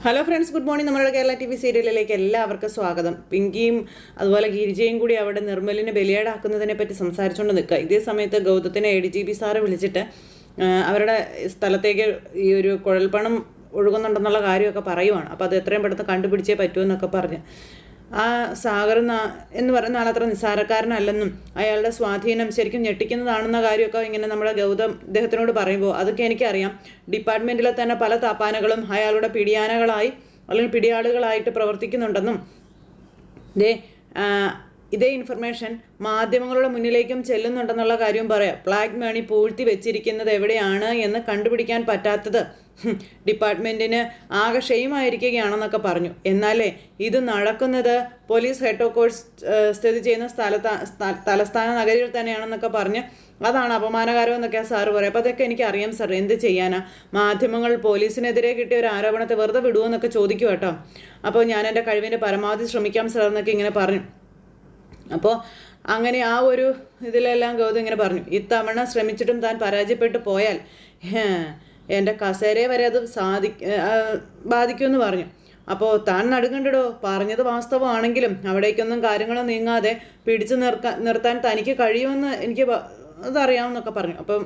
Hello friends, good morning. നമ്മുടെ Kerala TV സീരിയലിലേക്ക് എല്ലാവർക്കും സ്വാഗതം. പിങ്കിയും അതുപോലെ ഗിരിജയും കൂടി അവിടെ നിർമ്മലിനെ ബലിയാടാക്കുന്നതിനെ പറ്റി സംസാരിച്ചുകൊണ്ട് നിൽക്കുക. ഇതേ സമയത്ത് ഗൗതത്തിനെ ADGP സാറ് വിളിച്ചിട്ട് അവരുടെ സ്ഥലത്തേക്ക് ഈ ഒരു കുഴൽപ്പണം ഒഴുകുന്നുണ്ടെന്നുള്ള കാര്യമൊക്കെ പറയുവാണ്. അപ്പോൾ അത് എത്രയും പെട്ടെന്ന് കണ്ടുപിടിച്ചേ പറ്റുമെന്നൊക്കെ പറഞ്ഞ് ആ സാഗർ എന്ന് പറയുന്ന ആളത്ര നിസ്സാരക്കാരനല്ലെന്നും അയാളുടെ സ്വാധീനം ശരിക്കും ഞെട്ടിക്കുന്നതാണെന്ന കാര്യമൊക്കെ ഇങ്ങനെ നമ്മുടെ ഗൗതം ഇദ്ദേഹത്തിനോട് പറയുമ്പോൾ അതൊക്കെ എനിക്കറിയാം. ഡിപ്പാർട്ട്മെൻറ്റിലെ തന്നെ പല താപ്പാനകളും അയാളുടെ പിടിയാനകളായി അല്ലെങ്കിൽ പിടിയാളുകളായിട്ട് പ്രവർത്തിക്കുന്നുണ്ടെന്നും ഇതേ ഇൻഫർമേഷൻ മാധ്യമങ്ങളുടെ മുന്നിലേക്കും ചെല്ലുന്നുണ്ടെന്നുള്ള കാര്യവും പറയാം. ബ്ലാക്ക് മണി പൂഴ്ത്തി വെച്ചിരിക്കുന്നത് എവിടെയാണ് എന്ന് കണ്ടുപിടിക്കാൻ പറ്റാത്തത് ഡിപ്പാർട്ട്മെൻറ്റിന് ആകെ ഷെയിമായിരിക്കുകയാണെന്നൊക്കെ പറഞ്ഞു. എന്നാലേ ഇത് നടക്കുന്നത് പോലീസ് ഹെഡ് ക്വാർട്ടേഴ്സ് സ്ഥിതി ചെയ്യുന്ന തലസ്ഥാന നഗരിയിൽ തന്നെയാണെന്നൊക്കെ പറഞ്ഞ് അതാണ് അപമാനകരമെന്നൊക്കെ സാറ് പറയും. അപ്പോൾ അതൊക്കെ എനിക്കറിയാം സാർ, എന്ത് ചെയ്യാനാ? മാധ്യമങ്ങൾ പോലീസിനെതിരെ കിട്ടിയ ഒരു ആരോപണത്തെ വെറുതെ വിടുമെന്നൊക്കെ ചോദിക്കും കേട്ടോ. അപ്പോൾ ഞാൻ എൻ്റെ കഴിവിൻ്റെ പരമാവധി ശ്രമിക്കാം സാർ എന്നൊക്കെ ഇങ്ങനെ പറഞ്ഞു. അപ്പോൾ അങ്ങനെ ആ ഒരു ഇതിലെല്ലാം ഗൗതം ഇങ്ങനെ പറഞ്ഞു, ഇത്തവണ ശ്രമിച്ചിട്ടും താൻ പരാജയപ്പെട്ടു പോയാൽ എൻ്റെ കസേരയെ വരെ അത് ബാധിക്കുമെന്ന് പറഞ്ഞു. അപ്പോൾ താൻ നടുങ്ങണ്ടോ, പറഞ്ഞത് വാസ്തവമാണെങ്കിലും അവിടേക്കൊന്നും കാര്യങ്ങളും നീങ്ങാതെ പിടിച്ചു നിർത്താൻ തനിക്ക് കഴിയുമെന്ന് എനിക്ക് അതറിയാമെന്നൊക്കെ പറഞ്ഞു. അപ്പം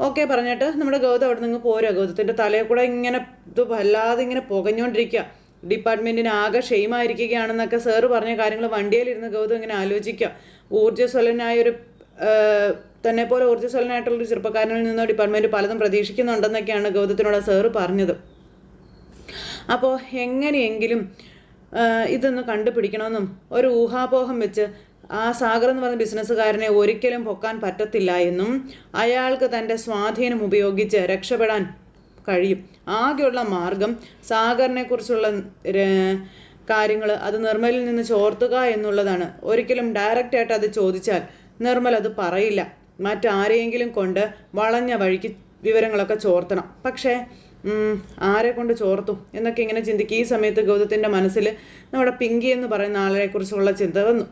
ഓക്കെ പറഞ്ഞിട്ട് നമ്മുടെ ഗൗതം അവിടെ നിന്ന് പോരുക. ഗൗതത്തിൻ്റെ തലയിൽ കൂടെ ഇങ്ങനെ ഇത് വല്ലാതെ ഇങ്ങനെ പുകഞ്ഞുകൊണ്ടിരിക്കുക. ഡിപ്പാർട്ട്മെൻറ്റിന് ആകെ ഷെയിമായിരിക്കുകയാണെന്നൊക്കെ സാറ് പറഞ്ഞ കാര്യങ്ങൾ വണ്ടിയിലിരുന്ന് ഗൗതം ഇങ്ങനെ ആലോചിക്കുക. ഊർജ്ജസ്വലനായൊരു തന്നെ പോലെ ഊർജ്ജസ്വലനായിട്ടുള്ളൊരു ചെറുപ്പക്കാരനിൽ നിന്ന് ഡിപ്പാർട്ട്മെൻറ്റ് പലതും പ്രതീക്ഷിക്കുന്നുണ്ടെന്നൊക്കെയാണ് ഗൗതത്തിനോട് സാറ് പറഞ്ഞത്. അപ്പോൾ എങ്ങനെയെങ്കിലും ഇതൊന്ന് കണ്ടുപിടിക്കണമെന്നും ഒരു ഊഹാപോഹം വെച്ച് ആ സാഗർ എന്ന് പറഞ്ഞ ബിസിനസ്സുകാരനെ ഒരിക്കലും പൊക്കാൻ പറ്റത്തില്ല എന്നും അയാൾക്ക് തൻ്റെ സ്വാധീനം ഉപയോഗിച്ച് രക്ഷപ്പെടാൻ കഴിയും. ആകെയുള്ള മാർഗം സാഗറിനെ കുറിച്ചുള്ള കാര്യങ്ങൾ അത് നിർമ്മലിൽ നിന്ന് ചോർത്തുക എന്നുള്ളതാണ്. ഒരിക്കലും ഡയറക്റ്റായിട്ട് അത് ചോദിച്ചാൽ നിർമ്മൽ അത് പറയില്ല. മറ്റാരെയെങ്കിലും കൊണ്ട് വളഞ്ഞ വഴിക്ക് വിവരങ്ങളൊക്കെ ചോർത്തണം. പക്ഷേ ആരെ കൊണ്ട് ചോർത്തു എന്നൊക്കെ ഇങ്ങനെ ചിന്തിക്കുക. ഈ സമയത്ത് ഗൗതത്തിൻ്റെ മനസ്സിൽ നമ്മുടെ പിങ്കി എന്ന് പറയുന്ന ആളെക്കുറിച്ചുള്ള ചിന്ത വന്നു.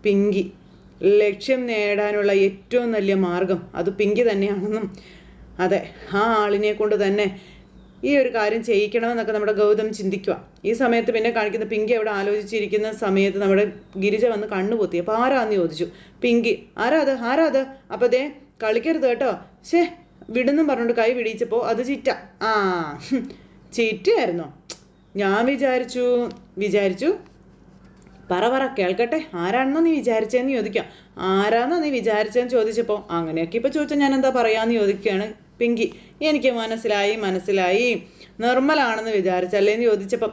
പിങ്കി ലക്ഷ്യം നേടാനുള്ള ഏറ്റവും വലിയ മാർഗം അത് പിങ്കി തന്നെയാണെന്നും അതെ, ആ ആളിനെ കൊണ്ട് തന്നെ ഈ ഒരു കാര്യം ചെയ്യിക്കണമെന്നൊക്കെ നമ്മുടെ ഗൗതം ചിന്തിക്കുക. ഈ സമയത്ത് പിന്നെ കാണിക്കുന്ന പിങ്കി അവിടെ ആലോചിച്ചിരിക്കുന്ന സമയത്ത് നമ്മുടെ ഗിരിജ വന്ന് കണ്ണുപൊത്തി. അപ്പോൾ ആരാന്ന് ചോദിച്ചു. പിങ്കി, ആരാത്? അപ്പോൾ ദേ കളിക്കരുത് കേട്ടോ, വിടുന്നും പറഞ്ഞുകൊണ്ട് കൈ പിടിച്ചപ്പോൾ അത് ചിറ്റ. ചിറ്റയായിരുന്നോ? ഞാൻ വിചാരിച്ചു പറ കേൾക്കട്ടെ, ആരാണെന്നോ നീ വിചാരിച്ചതെന്ന് ചോദിക്കാം. ആരാന്നോ നീ വിചാരിച്ചതെന്ന് ചോദിച്ചപ്പോൾ അങ്ങനെയൊക്കെ ഇപ്പോൾ ചോദിച്ചാൽ ഞാൻ എന്താ പറയാമെന്ന് ചോദിക്കുകയാണ് പിങ്കി. എനിക്ക് മനസ്സിലായി നിർമ്മലാണെന്ന് വിചാരിച്ചല്ലേന്ന് ചോദിച്ചപ്പം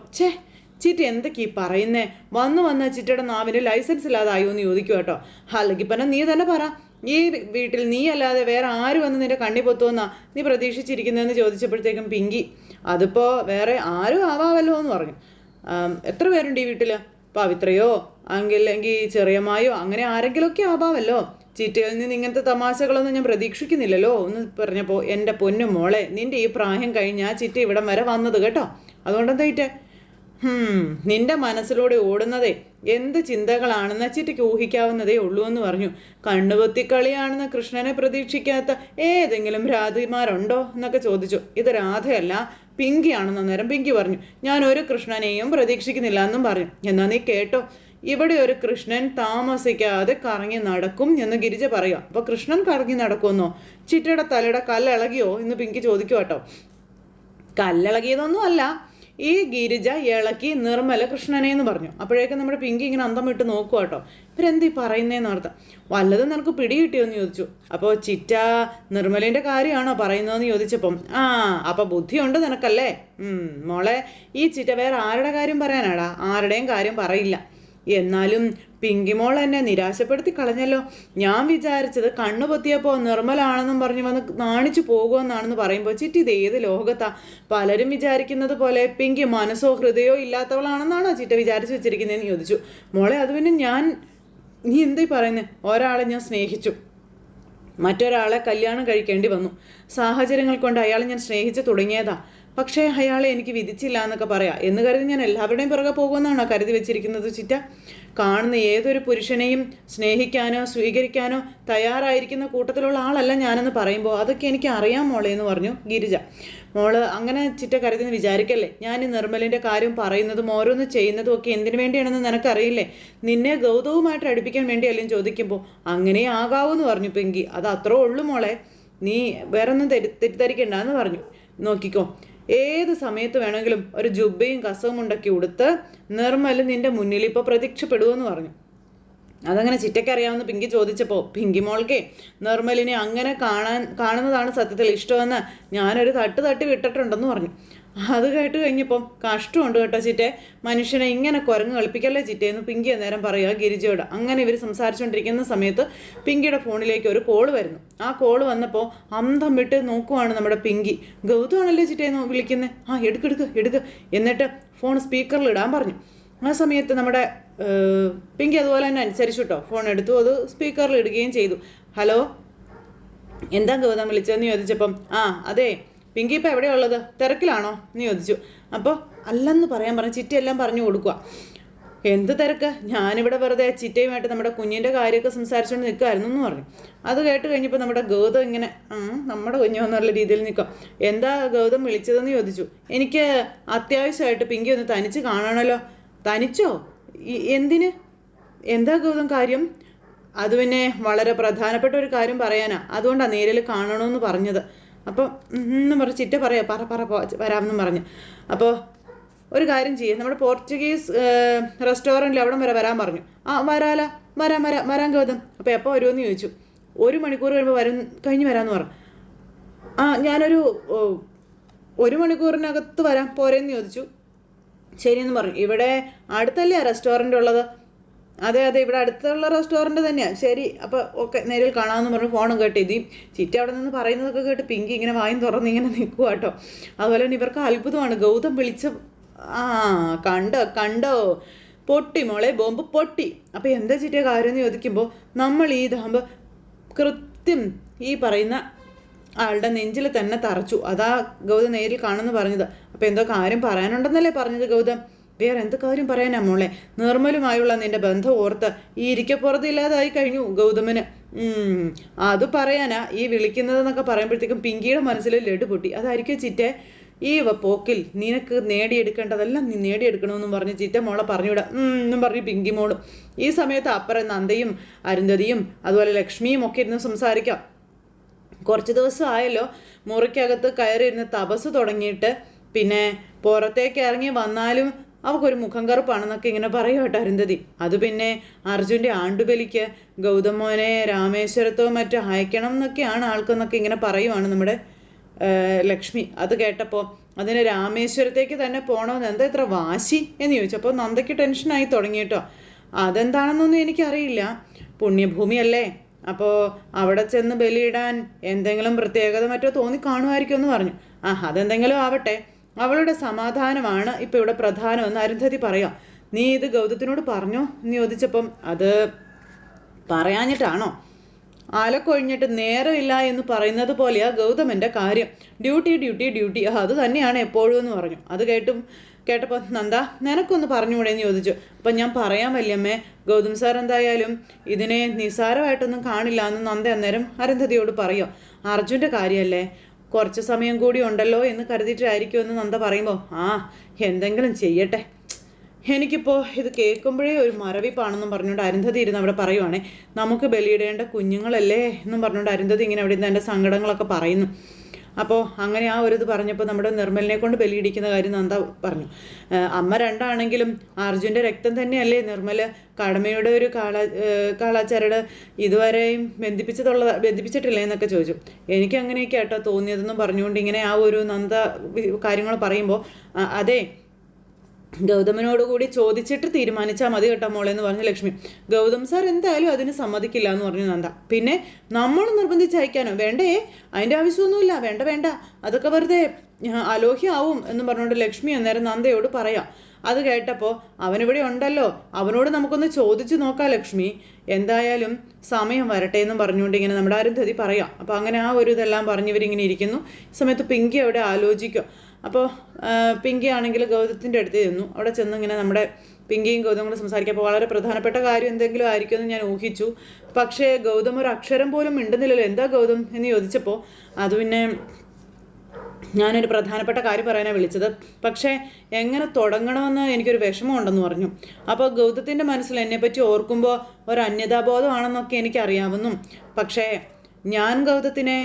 ചിറ്റ എന്തൊക്കെ ഈ പറയുന്നേ? വന്ന ചിറ്റയുടെ നാവിന് ലൈസൻസ് ഇല്ലാതായോ എന്ന് ചോദിക്കും കേട്ടോ. അല്ലെങ്കിൽ പിന്നെ നീ തന്നെ പറ, ഈ വീട്ടിൽ നീ അല്ലാതെ വേറെ ആര് വന്ന് നിന്റെ കണ്ണി പൊത്തുമെന്നാ നീ പ്രതീക്ഷിച്ചിരിക്കുന്നതെന്ന് ചോദിച്ചപ്പോഴത്തേക്കും പിങ്കി അതിപ്പോൾ വേറെ ആരും ആവാമല്ലോ എന്ന് പറഞ്ഞു. എത്ര പേരുണ്ട് ഈ വീട്ടിൽ? പവിത്രയോ അല്ലെങ്കിൽ ചെറിയമായോ അങ്ങനെ ആരെങ്കിലുമൊക്കെ ആവാമല്ലോ. ചിറ്റയിൽ നിന്ന് ഇങ്ങനത്തെ തമാശകളൊന്നും ഞാൻ പ്രതീക്ഷിക്കുന്നില്ലല്ലോ എന്ന് പറഞ്ഞപ്പോൾ എൻ്റെ പൊന്നു മോളെ, നിൻ്റെ ഈ പ്രായം കഴിഞ്ഞാൽ ചിറ്റ ഇവിടം വരെ വന്നത് കേട്ടോ. അതുകൊണ്ടെന്തായിട്ടേ നിന്റെ മനസ്സിലൂടെ ഓടുന്നതേ എന്ത് ചിന്തകളാണെന്ന് ചിറ്റയ്ക്ക് ഊഹിക്കാവുന്നതേ ഉള്ളൂ എന്ന് പറഞ്ഞു. കണ്ണുപൊത്തിക്കളിയാണെന്ന് കൃഷ്ണനെ പ്രതീക്ഷിക്കാത്ത ഏതെങ്കിലും രാധമാരുണ്ടോ എന്നൊക്കെ ചോദിച്ചു. ഇത് രാധയല്ല, പിങ്കിയാണെന്ന് നേരം പിങ്കി പറഞ്ഞു. ഞാൻ ഒരു കൃഷ്ണനെയും പ്രതീക്ഷിക്കുന്നില്ല എന്നും പറഞ്ഞു. എന്നാൽ നീ കേട്ടോ, ഇവിടെ ഒരു കൃഷ്ണൻ താമസിക്കാതെ കറങ്ങി നടക്കും എന്ന് ഗിരിജ പറയുക. അപ്പോൾ കൃഷ്ണൻ കറങ്ങി നടക്കുമെന്നോ? ചിറ്റയുടെ തലയുടെ കല്ലിളകിയോ എന്ന് പിങ്കി ചോദിക്കും കേട്ടോ. കല്ലിളകിയതൊന്നും അല്ല, ഈ ഗിരിജ ഇളക്കി നിർമ്മല കൃഷ്ണനെ എന്ന് പറഞ്ഞു. അപ്പോഴേക്കും നമ്മുടെ പിങ്കി ഇങ്ങനെ അന്തം വിട്ട് നോക്കുക കേട്ടോ. ഇവരെന്തി പറയുന്നതെന്ന് അർത്ഥം. വല്ലതും നിനക്ക് പിടികിട്ടിയോന്ന് ചോദിച്ചു. അപ്പോൾ ചിറ്റ നിർമ്മലിൻ്റെ കാര്യമാണോ പറയുന്നതെന്ന് ചോദിച്ചപ്പം അപ്പോൾ ബുദ്ധിയുണ്ട് നിനക്കല്ലേ മോളെ. ഈ ചിറ്റ വേറെ ആരുടെ കാര്യം പറയാനാടാ? ആരുടെയും കാര്യം പറയില്ല. എന്നാലും പിങ്കിമോൾ എന്നെ നിരാശപ്പെടുത്തി കളഞ്ഞല്ലോ. ഞാൻ വിചാരിച്ചത് കണ്ണു പൊത്തിയപ്പോൾ നിർമ്മലാണെന്നും പറഞ്ഞ് വന്ന് നാണിച്ചു പോകുമെന്നാണെന്ന് പറയുമ്പോൾ ചിറ്റി ഇത് ഏത് ലോകത്താ? പലരും വിചാരിക്കുന്നത് പോലെ പിങ്കി മനസ്സോ ഹൃദയോ ഇല്ലാത്തവളാണെന്നാണോ ചിറ്റ വിചാരിച്ചു വെച്ചിരിക്കുന്നതെന്ന് ചോദിച്ചു. മോളെ, അത് പിന്നെ നീ എന്താ പറയുന്നത്? ഒരാളെ ഞാൻ സ്നേഹിച്ചു, മറ്റൊരാളെ കല്യാണം കഴിക്കേണ്ടി വന്നു. സാഹചര്യങ്ങൾ കൊണ്ട് അയാളെ ഞാൻ സ്നേഹിച്ചു തുടങ്ങിയതാ. പക്ഷേ അയാളെ എനിക്ക് വിധിച്ചില്ല എന്നൊക്കെ പറയാം എന്ന് കരുതി ഞാൻ എല്ലാവരുടെയും പുറകെ പോകുമെന്നാണോ കരുതി വെച്ചിരിക്കുന്നത് ചിറ്റ? കാണുന്ന ഏതൊരു പുരുഷനെയും സ്നേഹിക്കാനോ സ്വീകരിക്കാനോ തയ്യാറായിരിക്കുന്ന കൂട്ടത്തിലുള്ള ആളല്ല ഞാനെന്ന് പറയുമ്പോൾ അതൊക്കെ എനിക്ക് അറിയാം മോളെ എന്ന് പറഞ്ഞു ഗിരിജ. മോള് അങ്ങനെ ചിറ്റ കരുതിന്ന് വിചാരിക്കല്ലേ. ഞാൻ ഈ നിർമ്മലിൻ്റെ കാര്യം പറയുന്നതും ഓരോന്ന് ചെയ്യുന്നതും ഒക്കെ എന്തിനു വേണ്ടിയാണെന്ന് നിനക്കറിയില്ലേ? നിന്നെ ഗൗതവുമായിട്ട് അടുപ്പിക്കാൻ വേണ്ടിയല്ലേ ചോദിക്കുമ്പോൾ അങ്ങനെ ആകാവൂന്ന് പറഞ്ഞു പിങ്കി. അത് അത്രേ ഉള്ളൂ മോളെ, നീ വേറൊന്നും തെറ്റിദ്ധരിക്കണ്ടെന്ന് പറഞ്ഞു. നോക്കിക്കോ, ഏത് സമയത്ത് വേണമെങ്കിലും ഒരു ജുബയും കസവും ഉണ്ടാക്കി ഉടുത്ത് നിർമ്മൽ നിന്റെ മുന്നിൽ ഇപ്പോൾ പ്രത്യക്ഷപ്പെടുമെന്ന് പറഞ്ഞു. അതങ്ങനെ ചിറ്റയ്ക്കറിയാമെന്ന് പിങ്കി ചോദിച്ചപ്പോൾ പിങ്കി മോൾക്കേ നിർമ്മലിനെ അങ്ങനെ കാണുന്നതാണ് സത്യത്തിൽ ഇഷ്ടമെന്ന് ഞാനൊരു തട്ടി വിട്ടിട്ടുണ്ടെന്ന് പറഞ്ഞു. അത് കേട്ട് കഴിഞ്ഞപ്പം കഷ്ടമുണ്ട് കേട്ടോ ചിറ്റെ, മനുഷ്യനെ ഇങ്ങനെ കുരങ്ങ് കളിപ്പിക്കല്ലേ ചിറ്റേന്ന് പിങ്കി അന്നേരം പറയുക ഗിരിജയോട്. അങ്ങനെ ഇവർ സംസാരിച്ചുകൊണ്ടിരിക്കുന്ന സമയത്ത് പിങ്കിയുടെ ഫോണിലേക്ക് ഒരു കോള് വരുന്നു. ആ കോള് വന്നപ്പോൾ അന്തം വിട്ട് നോക്കുവാണ് നമ്മുടെ പിങ്കി. ഗൗതമാണല്ലേ ചിറ്റേന്ന് വിളിക്കുന്നത്? ആ എടുക്ക് എന്നിട്ട് ഫോൺ സ്പീക്കറിൽ ഇടാൻ പറഞ്ഞു. ആ സമയത്ത് നമ്മുടെ പിങ്കി അതുപോലെ തന്നെ അനുസരിച്ചു കേട്ടോ, ഫോൺ എടുത്തു, അത് സ്പീക്കറിൽ ഇടുകയും ചെയ്തു. ഹലോ, എന്താ ഗൗതം വിളിച്ചതെന്ന് ചോദിച്ചപ്പം അതെ പിങ്കി ഇപ്പം എവിടെയുള്ളത്, തിരക്കിലാണോ എന്ന് ചോദിച്ചു. അപ്പോൾ അല്ലെന്ന് പറയാൻ പറഞ്ഞു ചിറ്റയെല്ലാം പറഞ്ഞു കൊടുക്കുക. എന്ത് തിരക്ക്, ഞാനിവിടെ വെറുതെ ചിറ്റയുമായിട്ട് നമ്മുടെ കുഞ്ഞിൻ്റെ കാര്യമൊക്കെ സംസാരിച്ചുകൊണ്ട് നിൽക്കുമായിരുന്നു എന്ന് പറഞ്ഞു. അത് കേട്ട് കഴിഞ്ഞപ്പോൾ നമ്മുടെ ഗൗതം ഇങ്ങനെ നമ്മുടെ കുഞ്ഞു എന്നുള്ള രീതിയിൽ നിൽക്കാം. എന്താ ഗൗതം വിളിച്ചതെന്ന് ചോദിച്ചു. എനിക്ക് അത്യാവശ്യമായിട്ട് പിങ്കി ഒന്ന് തനിച്ച് കാണണമല്ലോ. തനിച്ചോ? എന്തിന്? എന്താ ഗൗതം കാര്യം? അത് പിന്നെ വളരെ പ്രധാനപ്പെട്ട ഒരു കാര്യം പറയാനാ, അതുകൊണ്ടാണ് നേരിൽ കാണണമെന്ന് പറഞ്ഞത്. അപ്പോൾ എന്നും പറഞ്ഞ് ചിറ്റ പറയാം പറ വരാമെന്നും പറഞ്ഞു. അപ്പോൾ ഒരു കാര്യം ചെയ്യും, നമ്മുടെ പോർച്ചുഗീസ് റെസ്റ്റോറൻറ്റിൽ അവിടം വരെ വരാൻ പറഞ്ഞു. വരാം ഗൗതം. അപ്പോൾ എപ്പോൾ വരുമെന്ന് ചോദിച്ചു. 1 മണിക്കൂർ കഴിയുമ്പോൾ കഴിഞ്ഞ് വരാമെന്ന് പറഞ്ഞു. ഞാനൊരു 1 മണിക്കൂറിനകത്ത് വരാം പോരെന്ന് ചോദിച്ചു. ശരിയെന്ന് പറഞ്ഞു. ഇവിടെ അടുത്തല്ലേ റെസ്റ്റോറൻ്റ് ഉള്ളത്? അതെ ഇവിടെ അടുത്തുള്ള റെസ്റ്റോറൻറ്റ് തന്നെയാണ്. ശരി, അപ്പോൾ ഓക്കെ, നേരിൽ കാണാമെന്ന് പറഞ്ഞു ഫോണും കേട്ട്. ഇതീ ചിറ്റ അവിടെ നിന്ന് പറയുന്നതൊക്കെ കേട്ട് പിങ്കി ഇങ്ങനെ വായും തുറന്ന് ഇങ്ങനെ നിൽക്കുക കേട്ടോ. അതുപോലെ തന്നെ ഇവർക്ക് അത്ഭുതമാണ്. ഗൗതം വിളിച്ച കണ്ടോ പൊട്ടി മോളെ, ബോംബ് പൊട്ടി. അപ്പോൾ എന്താ ചിറ്റ കാര്യം എന്ന് ചോദിക്കുമ്പോൾ നമ്മൾ ഈ ഇതാകുമ്പോൾ കൃത്യം ഈ പറയുന്ന ആളുടെ നെഞ്ചിൽ തന്നെ തറച്ചു. അതാ ഗൗതം നേരിൽ കാണുമെന്ന് പറഞ്ഞത്. അപ്പോൾ എന്തോ കാര്യം പറയാനുണ്ടെന്നല്ലേ പറഞ്ഞത് ഗൗതം? വേറെ എന്ത് കാര്യം പറയാനാ മോളെ? നിർമ്മലുമായുള്ള നിന്റെ ബന്ധം ഓർത്ത് ഈ ഇരിക്കപ്പുറത്തില്ലാതായി കഴിഞ്ഞു ഗൗതമന്. അത് പറയാനാ ഈ വിളിക്കുന്നതെന്നൊക്കെ പറയുമ്പോഴത്തേക്കും പിങ്കിയുടെ മനസ്സിൽ ലഡു പൊട്ടി. അതായിരിക്കും ചിറ്റെ ഈ പോക്കിൽ നിനക്ക് നേടിയെടുക്കേണ്ടതെല്ലാം നീ നേടിയെടുക്കണമെന്നും പറഞ്ഞ് ചിറ്റ മോളെ പറഞ്ഞുവിടാ എന്നും പറഞ്ഞ് പിങ്കി മോളും. ഈ സമയത്ത് അപ്പുറം നന്ദയും അരുന്ധതിയും അതുപോലെ ലക്ഷ്മിയും ഒക്കെ ഇരുന്ന് സംസാരിക്കാം. കുറച്ച് ദിവസം ആയല്ലോ മുറിക്കകത്ത് കയറിയിരുന്ന് തപസ് തുടങ്ങിയിട്ട്. പിന്നെ പുറത്തേക്ക് ഇറങ്ങി വന്നാലും അവൾക്കൊരു മുഖം കറുപ്പാണെന്നൊക്കെ ഇങ്ങനെ പറയും കേട്ടോ അരുന്ധതി. അത് പിന്നെ അർജുൻ്റെ ആണ്ടുബലിക്ക് ഗൗതമോനെ രാമേശ്വരത്തോ മറ്റോ അയക്കണം എന്നൊക്കെയാണ് ആൾക്കെന്നൊക്കെ ഇങ്ങനെ പറയുവാണ് നമ്മുടെ ലക്ഷ്മി. അത് കേട്ടപ്പോൾ അതിന് രാമേശ്വരത്തേക്ക് തന്നെ പോകണമെന്ന് എന്താ ഇത്ര വാശി എന്ന് ചോദിച്ചപ്പോൾ നന്ദയ്ക്ക് ടെൻഷനായി തുടങ്ങി കേട്ടോ. അതെന്താണെന്നൊന്നും എനിക്കറിയില്ല, പുണ്യഭൂമിയല്ലേ, അപ്പോൾ അവിടെ ചെന്ന് ബലിയിടാൻ എന്തെങ്കിലും പ്രത്യേകത മറ്റോ തോന്നിക്കാണുമായിരിക്കും എന്ന് പറഞ്ഞു. അതെന്തെങ്കിലും ആവട്ടെ, അവളുടെ സമാധാനമാണ് ഇപ്പോൾ ഇവിടെ പ്രധാനമെന്ന് അരുന്ധതി പറയാം. നീ ഇത് ഗൗതത്തിനോട് പറഞ്ഞോ എന്ന് ചോദിച്ചപ്പം അത് പറയാഞ്ഞിട്ടാണോ? ആലക്കൊഴിഞ്ഞിട്ട് നേരമില്ല എന്ന് പറയുന്നത് പോലെയാ ഗൗതമൻ്റെ കാര്യം. ഡ്യൂട്ടി അത് തന്നെയാണ് എപ്പോഴും എന്ന് പറഞ്ഞു. അത് കേട്ടപ്പോൾ നന്ദ നിനക്കൊന്ന് പറഞ്ഞുകൂടെ എന്ന് ചോദിച്ചു. അപ്പം ഞാൻ പറയാൻ വല്യമ്മേ, ഗൗതം സാർ എന്തായാലും ഇതിനെ നിസ്സാരമായിട്ടൊന്നും കാണില്ല എന്ന് നന്ദ അന്നേരം അരുന്ധതിയോട് പറയോ. അർജുൻ്റെ കാര്യമല്ലേ, കുറച്ച് സമയം കൂടി ഉണ്ടല്ലോ എന്ന് കരുതിയിട്ടായിരിക്കുമെന്ന് നന്ദ പറയുമ്പോൾ എന്തെങ്കിലും ചെയ്യട്ടെ, എനിക്കിപ്പോൾ ഇത് കേൾക്കുമ്പോഴേ ഒരു മരവിപ്പാണെന്നും പറഞ്ഞുകൊണ്ട് അരുന്ധതി ഇരുന്ന് അവിടെ പറയുവാണേ. നമുക്ക് ബലിയിടേണ്ട കുഞ്ഞുങ്ങളല്ലേ എന്നും പറഞ്ഞുകൊണ്ട് അരുന്ധതി ഇങ്ങനെ അവിടെ നിന്ന് എൻ്റെ സങ്കടങ്ങളൊക്കെ പറയുന്നു. അപ്പോൾ അങ്ങനെ ആ ഒരു ഇത് പറഞ്ഞപ്പോൾ നമ്മുടെ നിർമ്മലിനെ കൊണ്ട് ബലിയിടിക്കുന്ന കാര്യം നന്ദ പറഞ്ഞു. അമ്മ രണ്ടാണെങ്കിലും അർജുൻ്റെ രക്തം തന്നെയല്ലേ നിർമ്മൽ. കടമയുടെ ഒരു കാളാച്ചരട് ഇതുവരെയും ബന്ധിപ്പിച്ചിട്ടില്ലേ എന്നൊക്കെ ചോദിച്ചു. എനിക്ക് അങ്ങനെയൊക്കെ ആട്ടോ തോന്നിയതെന്നും പറഞ്ഞുകൊണ്ട് ഇങ്ങനെ ആ ഒരു നന്ദ കാര്യങ്ങൾ പറയുമ്പോൾ അതെ ഗൗതമനോടുകൂടി ചോദിച്ചിട്ട് തീരുമാനിച്ചാൽ മതി കേട്ടോ മോളെ എന്ന് പറഞ്ഞു ലക്ഷ്മി. ഗൗതം സാർ എന്തായാലും അതിന് സമ്മതിക്കില്ല എന്ന് പറഞ്ഞു നന്ദ. പിന്നെ നമ്മൾ നിർബന്ധിച്ച് അയക്കാനോ? വേണ്ടേ, അതിൻ്റെ ആവശ്യമൊന്നുമില്ല, വേണ്ട, അതൊക്കെ വെറുതെ അലോഹ്യാവും എന്ന് പറഞ്ഞുകൊണ്ട് ലക്ഷ്മി അന്നേരം നന്ദയോട് പറയാം. അത് കേട്ടപ്പോൾ അവനിവിടെ ഉണ്ടല്ലോ, അവനോട് നമുക്കൊന്ന് ചോദിച്ചു നോക്കാം ലക്ഷ്മി, എന്തായാലും സമയം വരട്ടെ എന്നും പറഞ്ഞുകൊണ്ട് ഇങ്ങനെ നമ്മുടെ അരുന്ധതി പറയാം. അപ്പോൾ അങ്ങനെ ആ ഒരു ഇതെല്ലാം പറഞ്ഞിവരിങ്ങനെ ഇരിക്കുന്നു. ഈ സമയത്ത് പിങ്കി അവിടെ ആലോചിക്കും. അപ്പോൾ പിങ്കി ആണെങ്കിൽ ഗൗതത്തിൻ്റെ അടുത്ത് ചെന്നു. അവിടെ ചെന്ന് ഇങ്ങനെ നമ്മുടെ പിങ്കിയും ഗൗതം കൂടെ സംസാരിക്കുക. അപ്പോൾ വളരെ പ്രധാനപ്പെട്ട കാര്യം എന്തെങ്കിലും ആയിരിക്കുമെന്ന് ഞാൻ ഊഹിച്ചു. പക്ഷേ ഗൗതം ഒരു അക്ഷരം പോലും മിണ്ടുന്നില്ലല്ലോ. എന്താ ഗൗതം എന്ന് ചോദിച്ചപ്പോൾ അത് പിന്നെ ഞാനൊരു പ്രധാനപ്പെട്ട കാര്യം പറയാനാണ് വിളിച്ചത്, പക്ഷേ എങ്ങനെ തുടങ്ങണമെന്ന് എനിക്കൊരു വിഷമമുണ്ടെന്ന് പറഞ്ഞു. അപ്പോൾ ഗൗതത്തിൻ്റെ മനസ്സിൽ എന്നെപ്പറ്റി ഓർക്കുമ്പോൾ ഒരു അന്യതാബോധമാണെന്നൊക്കെ എനിക്കറിയാവുന്നു. പക്ഷേ ഞാൻ ഗൗതത്തിനെ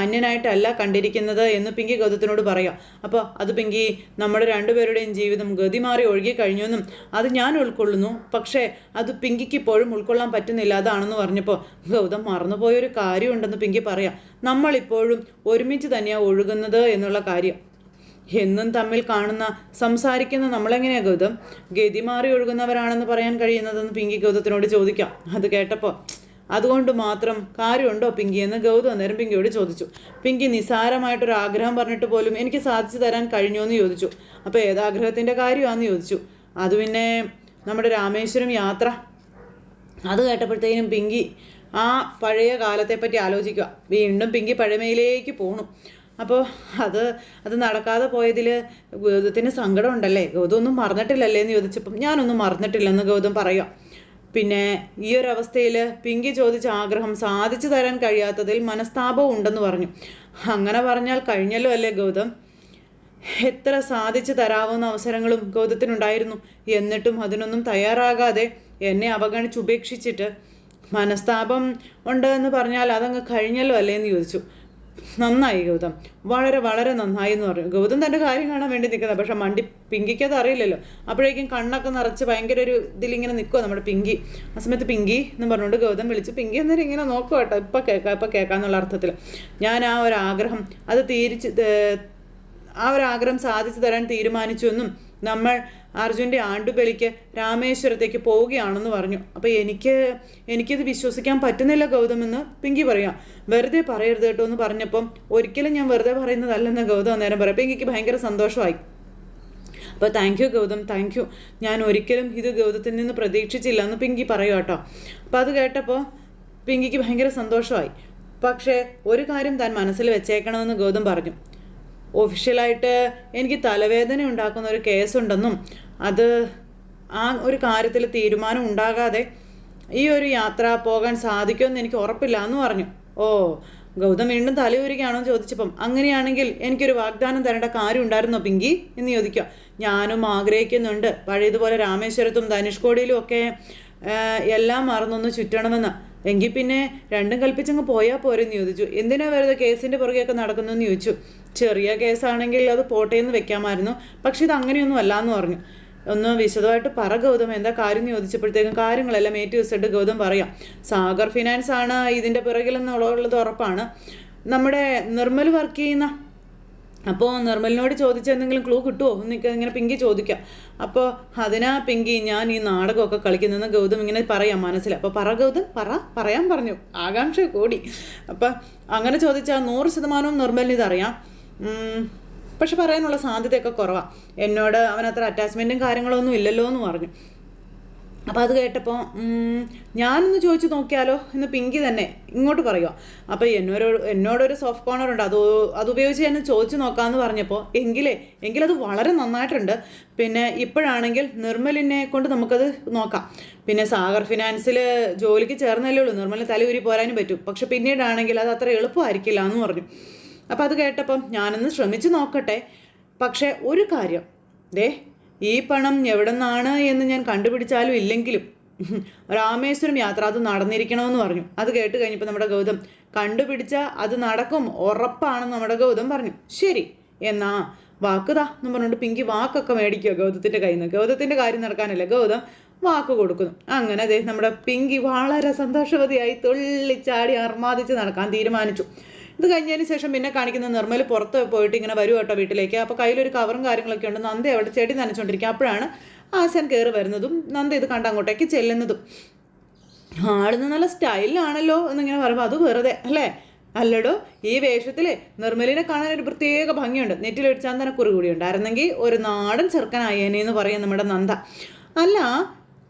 അന്യനായിട്ടല്ല കണ്ടിരിക്കുന്നത് എന്ന് പിങ്കി ഗൗതത്തിനോട് പറയാം. അപ്പോൾ അത് പിങ്കി, നമ്മുടെ രണ്ടുപേരുടെയും ജീവിതം ഗതി മാറി ഒഴുകി കഴിഞ്ഞെന്നും അത് ഞാൻ ഉൾക്കൊള്ളുന്നു, പക്ഷേ അത് പിങ്കിക്ക് ഇപ്പോഴും ഉൾക്കൊള്ളാൻ പറ്റുന്നില്ല, അതാണെന്ന് പറഞ്ഞപ്പോൾ ഗൗതം മറന്നുപോയൊരു കാര്യമുണ്ടെന്ന് പിങ്കി പറയാം. നമ്മളിപ്പോഴും ഒരുമിച്ച് തന്നെയാണ് ഒഴുകുന്നത് എന്നുള്ള കാര്യം. എന്നും തമ്മിൽ കാണുന്ന സംസാരിക്കുന്ന നമ്മളെങ്ങനെയാണ് ഗൗതം ഗതി മാറി ഒഴുകുന്നവരാണെന്ന് പറയാൻ കഴിയുന്നതെന്ന് പിങ്കി ഗൗതത്തിനോട് ചോദിക്കാം. അത് കേട്ടപ്പോൾ അതുകൊണ്ട് മാത്രം കാര്യമുണ്ടോ പിങ്കി എന്ന് ഗൗതം അന്നേരം പിങ്കിയോട് ചോദിച്ചു. പിങ്കി നിസ്സാരമായിട്ടൊരു ആഗ്രഹം പറഞ്ഞിട്ട് പോലും എനിക്ക് സാധിച്ചു തരാൻ കഴിഞ്ഞോ എന്ന് ചോദിച്ചു. അപ്പോൾ ഏതാഗ്രഹത്തിൻ്റെ കാര്യമാണെന്ന് ചോദിച്ചു. അത് പിന്നെ നമ്മുടെ രാമേശ്വരം യാത്ര. അത് കേട്ടപ്പോഴത്തേനും പിങ്കി ആ പഴയ കാലത്തെപ്പറ്റി ആലോചിക്കുക. വീണ്ടും പിങ്കി പഴമയിലേക്ക് പോണു. അപ്പോൾ അത് നടക്കാതെ പോയതിൽ ഗൗതത്തിന് സങ്കടമുണ്ടല്ലേ? ഗൗതം ഒന്നും മറന്നിട്ടില്ലല്ലേ എന്ന് ചോദിച്ചപ്പം ഞാനൊന്നും മറന്നിട്ടില്ലെന്ന് ഗൗതം പറയാം. പിന്നെ ഈ ഒരു അവസ്ഥയിൽ പിങ്കി ചോദിച്ച ആഗ്രഹം സാധിച്ചു തരാൻ കഴിയാത്തതിൽ മനസ്താപവും ഉണ്ടെന്ന് പറഞ്ഞു. അങ്ങനെ പറഞ്ഞാൽ കഴിഞ്ഞല്ലോ അല്ലേ ഗൗതം? എത്ര സാധിച്ചു തരാവുന്ന അവസരങ്ങളും ഗൗതത്തിനുണ്ടായിരുന്നു. എന്നിട്ടും അതിനൊന്നും തയ്യാറാകാതെ എന്നെ അവഗണിച്ചുപേക്ഷിച്ചിട്ട് മനസ്താപം ഉണ്ട് എന്ന് പറഞ്ഞാൽ അതങ്ങ് കഴിഞ്ഞല്ലോ അല്ലേ എന്ന് ചോദിച്ചു. നന്നായി ഗൗതം, വളരെ വളരെ നന്നായി എന്ന് പറഞ്ഞു. ഗൗതം തൻ്റെ കാര്യം കാണാൻ വേണ്ടി നിൽക്കുന്നത്, പക്ഷെ പിങ്കിക്ക് അത് അറിയില്ലല്ലോ. അപ്പോഴേക്കും കണ്ണൊക്കെ നിറച്ച് ഭയങ്കര ഒരു ഇതിലിങ്ങനെ നിൽക്കുക നമ്മുടെ പിങ്കി. ആ സമയത്ത് പിങ്കി എന്ന് പറഞ്ഞുകൊണ്ട് ഗൗതം വിളിച്ചു. പിങ്കി എന്നേരം ഇങ്ങനെ നോക്കുക കേട്ടോ, ഇപ്പം കേൾക്കാന്നുള്ള അർത്ഥത്തിൽ. ഞാൻ ആ ഒരു ആഗ്രഹം സാധിച്ചു തരാൻ തീരുമാനിച്ചു എന്നും നമ്മൾ അർജുൻ്റെ ആണ്ടുബലിക്ക് രാമേശ്വരത്തേക്ക് പോവുകയാണെന്ന് പറഞ്ഞു. അപ്പോൾ എനിക്കിത് വിശ്വസിക്കാൻ പറ്റുന്നില്ല ഗൗതമെന്ന് പിങ്കി പറയാം. വെറുതെ പറയരുത് കേട്ടോ എന്ന് പറഞ്ഞപ്പം ഒരിക്കലും ഞാൻ വെറുതെ പറയുന്നതല്ലെന്ന് ഗൗതം അന്നേരം പറയാം. പിങ്കിക്ക് ഭയങ്കര സന്തോഷമായി. അപ്പോൾ thank you Gautam, thank you. ഞാൻ ഒരിക്കലും ഇത് ഗൗതത്തിൽ നിന്ന് പ്രതീക്ഷിച്ചില്ല എന്ന് പിങ്കി പറയും കേട്ടോ. അപ്പോൾ അത് കേട്ടപ്പോൾ പിങ്കിക്ക് ഭയങ്കര സന്തോഷമായി. പക്ഷേ ഒരു കാര്യം താൻ മനസ്സിൽ വെച്ചേക്കണമെന്ന് ഗൗതം പറഞ്ഞു. ഒഫീഷ്യലായിട്ട് എനിക്ക് തലവേദന ഉണ്ടാക്കുന്ന ഒരു കേസുണ്ടെന്നും അത് ആ ഒരു കാര്യത്തിൽ തീരുമാനം ഉണ്ടാകാതെ ഈ ഒരു യാത്ര പോകാൻ സാധിക്കുമെന്ന് എനിക്ക് ഉറപ്പില്ല എന്ന് പറഞ്ഞു. ഓ, ഗൗതം വീണ്ടും തലയൂരികയാണോ എന്ന് ചോദിച്ചപ്പം അങ്ങനെയാണെങ്കിൽ എനിക്കൊരു വാഗ്ദാനം തരേണ്ട കാര്യം ഉണ്ടായിരുന്നോ പിങ്കി എന്ന് ചോദിക്കുക. ഞാനും ആഗ്രഹിക്കുന്നുണ്ട് പഴയതുപോലെ രാമേശ്വരത്തും ധനുഷ്കോടിയിലും ഒക്കെ എല്ലാം മറന്നൊന്ന് ചുറ്റണമെന്ന്. എങ്കിൽ പിന്നെ രണ്ടും കൽപ്പിച്ചങ്ങ് പോയാൽ പോരെന്ന് ചോദിച്ചു. എന്തിനാ വെറുതെ കേസിൻ്റെ പുറകെയൊക്കെ നടക്കുന്നതെന്ന് ചോദിച്ചു. ചെറിയ കേസാണെങ്കിൽ അത് പോട്ടേന്ന് വെക്കാമായിരുന്നു, പക്ഷെ ഇത് അങ്ങനെയൊന്നും അല്ലാന്ന് പറഞ്ഞു. ഒന്ന് വിശദമായിട്ട് പറ ഗൗതം, എന്താ കാര്യം എന്ന് ചോദിച്ചപ്പോഴത്തേക്കും കാര്യങ്ങളെല്ലാം ഏറ്റു വെച്ചിട്ട് ഗൗതം പറയാം. സാഗർ ഫിനാൻസ് ആണ് ഇതിൻ്റെ പിറകിലെന്നുള്ളത് ഉറപ്പാണ്. നമ്മുടെ നിർമ്മൽ വർക്ക് ചെയ്യുന്ന. അപ്പോൾ നിർമ്മലിനോട് ചോദിച്ച എന്തെങ്കിലും ക്ലൂ കിട്ടുമോ എന്നൊക്കെ ഇങ്ങനെ പിങ്കി ചോദിക്കാം. അപ്പോൾ അതിനാ പിങ്കി ഞാൻ ഈ നാടകമൊക്കെ കളിക്കുന്നതെന്ന് ഗൗതം ഇങ്ങനെ പറയാം മനസ്സിൽ. അപ്പോൾ പറ ഗൗതം, പറയാൻ പറഞ്ഞു. ആകാംക്ഷ കൂടി. അപ്പം അങ്ങനെ ചോദിച്ചാൽ 100% നിർമ്മലിന് ഇതറിയാം, പക്ഷെ പറയാനുള്ള സാധ്യതയൊക്കെ കുറവാണ്. എന്നോട് അവനത്ര അറ്റാച്ച്മെൻറ്റും കാര്യങ്ങളൊന്നും ഇല്ലല്ലോ എന്ന് പറഞ്ഞു. അപ്പോൾ അത് കേട്ടപ്പോൾ ഞാനൊന്ന് ചോദിച്ചു നോക്കിയാലോ എന്ന് പിങ്കി തന്നെ ഇങ്ങോട്ട് പറയുക. അപ്പോൾ എന്നോടൊരു സോഫ്റ്റ് കോർണർ ഉണ്ട്, അതുപയോഗിച്ച് ഞാൻ ചോദിച്ചു നോക്കാമെന്ന് പറഞ്ഞപ്പോൾ എങ്കിലത് വളരെ നന്നായിട്ടുണ്ട്. പിന്നെ ഇപ്പോഴാണെങ്കിൽ നിർമ്മലിനെ കൊണ്ട് നമുക്കത് നോക്കാം. പിന്നെ സാഗർ ഫിനാൻസിൽ ജോലിക്ക് ചേർന്നല്ലേ ഉള്ളൂ, നിർമ്മലിന് തലയൂരി പോരാനും പറ്റും. പക്ഷെ പിന്നീടാണെങ്കിൽ അത് അത്ര എളുപ്പമായിരിക്കില്ല എന്ന് പറഞ്ഞു. അപ്പോൾ അത് കേട്ടപ്പം ഞാനൊന്ന് ശ്രമിച്ചു നോക്കട്ടെ. പക്ഷേ ഒരു കാര്യം, ഈ പണം എവിടെ നിന്നാണ് എന്ന് ഞാൻ കണ്ടുപിടിച്ചാലും ഇല്ലെങ്കിലും രാമേശ്വരം യാത്ര അത് നടന്നിരിക്കണമെന്ന് പറഞ്ഞു. അത് കേട്ട് കഴിഞ്ഞപ്പോൾ നമ്മുടെ ഗൗതം കണ്ടുപിടിച്ചാൽ അത് നടക്കും, ഉറപ്പാണെന്ന് നമ്മുടെ ഗൗതം പറഞ്ഞു. ശരി എന്നാ വാക്കുതാ എന്ന് പറഞ്ഞുകൊണ്ട് പിങ്കി വാക്കൊക്കെ മേടിക്കുക ഗൗതത്തിൻ്റെ കയ്യിൽ നിന്ന്. ഗൗതത്തിൻ്റെ കാര്യം നടക്കാനല്ലേ ഗൗതം വാക്ക് കൊടുക്കുന്നു. അങ്ങനെ നമ്മുടെ പിങ്കി വളരെ സന്തോഷവതിയായി തുള്ളിച്ചാടി അർമാദിച്ച് നടക്കാൻ തീരുമാനിച്ചു. ഇത് കഴിഞ്ഞതിന് ശേഷം പിന്നെ കാണിക്കുന്ന നിർമ്മൽ പുറത്ത് പോയിട്ട് ഇങ്ങനെ വരും കേട്ടോ വീട്ടിലേക്ക്. അപ്പോൾ കയ്യിലൊരു കവറും കാര്യങ്ങളൊക്കെ ഉണ്ട്. നന്ദ അവിടെ ചെടി നനച്ചുകൊണ്ടിരിക്കുക. അപ്പോഴാണ് ആശാൻ കയറി വരുന്നതും നന്ദ ഇത് കണ്ട് അങ്ങോട്ടേക്ക് ചെല്ലുന്നതും. ആളിന്ന് നല്ല സ്റ്റൈലിലാണല്ലോ എന്നിങ്ങനെ പറയുമ്പോൾ അത് വെറുതെ അല്ലേ? അല്ലടോ, ഈ വേഷത്തിലെ നിർമ്മലിനെ കാണാൻ ഒരു പ്രത്യേക ഭംഗിയുണ്ട്. നെറ്റിലൊരു ചന്ദനക്കുറി കൂടി ഉണ്ടായിരുന്നെങ്കിൽ ഒരു നാടൻ ചെറുക്കനായേനെന്ന് പറയും നമ്മുടെ നന്ദ. അല്ല,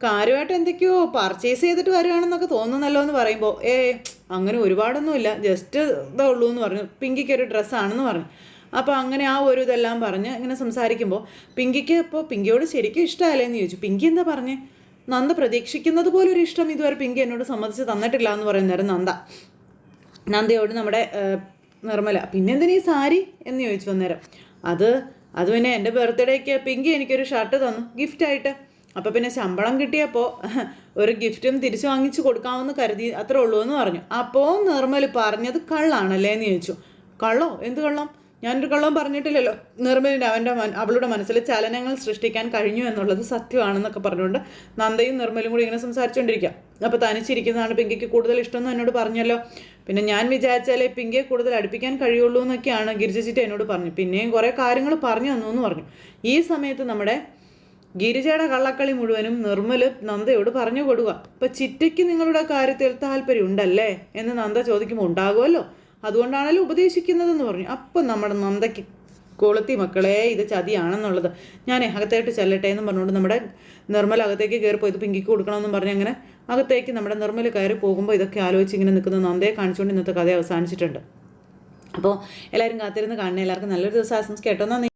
കാര്യമായിട്ട് എന്തൊക്കെയോ പർച്ചേസ് ചെയ്തിട്ട് വരികയാണെന്നൊക്കെ തോന്നുന്നല്ലോ എന്ന് പറയുമ്പോൾ അങ്ങനെ ഒരുപാടൊന്നുമില്ല, ജസ്റ്റ് ഇതേ ഉള്ളൂ എന്ന് പറഞ്ഞു. പിങ്കിക്കൊരു ഡ്രസ്സാണെന്ന് പറഞ്ഞു. അപ്പോൾ അങ്ങനെ ആ ഒരു ഇതെല്ലാം പറഞ്ഞ് ഇങ്ങനെ സംസാരിക്കുമ്പോൾ പിങ്കിക്ക് ഇപ്പോൾ പിങ്കിയോട് ശരിക്കും ഇഷ്ടമല്ലേന്ന് ചോദിച്ചു. പിങ്കി എന്താ പറഞ്ഞേ? നന്ദ പ്രതീക്ഷിക്കുന്നത് പോലൊരു ഇഷ്ടം ഇതുവരെ പിങ്കി എന്നോട് സമ്മതിച്ച് തന്നിട്ടില്ല എന്ന് പറയുന്നേരം നന്ദയോട് നമ്മുടെ നിർമ്മല പിന്നെന്തിനീ സാരി എന്ന് ചോദിച്ചു അന്നേരം. അത് പിന്നെ എൻ്റെ ബർത്ത്ഡേക്ക് പിങ്കി എനിക്കൊരു ഷർട്ട് തന്നു ഗിഫ്റ്റായിട്ട്. അപ്പോൾ പിന്നെ ശമ്പളം കിട്ടിയപ്പോൾ ഒരു ഗിഫ്റ്റും തിരിച്ചു വാങ്ങിച്ചു കൊടുക്കാമെന്ന് കരുതി, അത്രേ ഉള്ളൂ എന്ന് പറഞ്ഞു. അപ്പോൾ നിർമ്മൽ പറഞ്ഞത് കള്ളാണല്ലേ എന്ന് ചോദിച്ചു. കള്ളോ? എന്ത് കള്ളം? ഞാനൊരു കള്ളം പറഞ്ഞിട്ടില്ലല്ലോ. നിർമ്മലിന് അവളുടെ മനസ്സിൽ ചലനങ്ങൾ സൃഷ്ടിക്കാൻ കഴിഞ്ഞു എന്നുള്ളത് സത്യമാണെന്നൊക്കെ പറഞ്ഞുകൊണ്ട് നന്ദയും നിർമ്മലും കൂടി ഇങ്ങനെ സംസാരിച്ചുകൊണ്ടിരിക്കുക. അപ്പോൾ തനിച്ചിരിക്കുന്നതാണ് പിങ്കിക്ക് കൂടുതൽ ഇഷ്ടമെന്ന് എന്നോട് പറഞ്ഞല്ലോ. പിന്നെ ഞാൻ വിചാരിച്ചാലേ പിങ്കിയെ കൂടുതൽ അടുപ്പിക്കാൻ കഴിയുള്ളൂ എന്നൊക്കെയാണ് ഗിരിജ ചിറ്റ എന്നോട് പറഞ്ഞു. പിന്നെയും കുറേ കാര്യങ്ങൾ പറഞ്ഞു തന്നു എന്ന് പറഞ്ഞു. ഈ സമയത്ത് നമ്മുടെ ഗിരിജയുടെ കള്ളക്കളി മുഴുവനും നിർമ്മൽ നന്ദയോട് പറഞ്ഞു കൊടുക്കുക. ഇപ്പം ചിറ്റയ്ക്ക് നിങ്ങളുടെ കാര്യത്തിൽ താല്പര്യം ഉണ്ടല്ലേ എന്ന് നന്ദ ചോദിക്കുമ്പോൾ ഉണ്ടാകുമല്ലോ, അതുകൊണ്ടാണല്ലോ ഉപദേശിക്കുന്നതെന്ന് പറഞ്ഞു. അപ്പം നമ്മുടെ നന്ദയ്ക്ക് കൊളുത്തി മക്കളെ ഇത് ചതിയാണെന്നുള്ളത്. ഞാൻ അകത്തേട്ട് ചെല്ലട്ടെ എന്നും പറഞ്ഞുകൊണ്ട് നമ്മുടെ നിർമ്മല അകത്തേക്ക് കയറിപ്പോയി ഇത് പിങ്കിക്ക് കൊടുക്കണമെന്നും പറഞ്ഞ് അങ്ങനെ അകത്തേക്ക് നമ്മുടെ നിർമ്മല കയറി പോകുമ്പോൾ ഇതൊക്കെ ആലോചിച്ച് ഇങ്ങനെ നിൽക്കുന്ന നന്ദയെ കാണിച്ചുകൊണ്ട് ഇന്നത്തെ കഥ അവസാനിച്ചിട്ടുണ്ട്. അപ്പോൾ എല്ലാവരും കാത്തിരുന്ന് കാണണേ. എല്ലാവർക്കും നല്ലൊരു ദിവസം ആശംസിക്കട്ടോ. നന്ദി.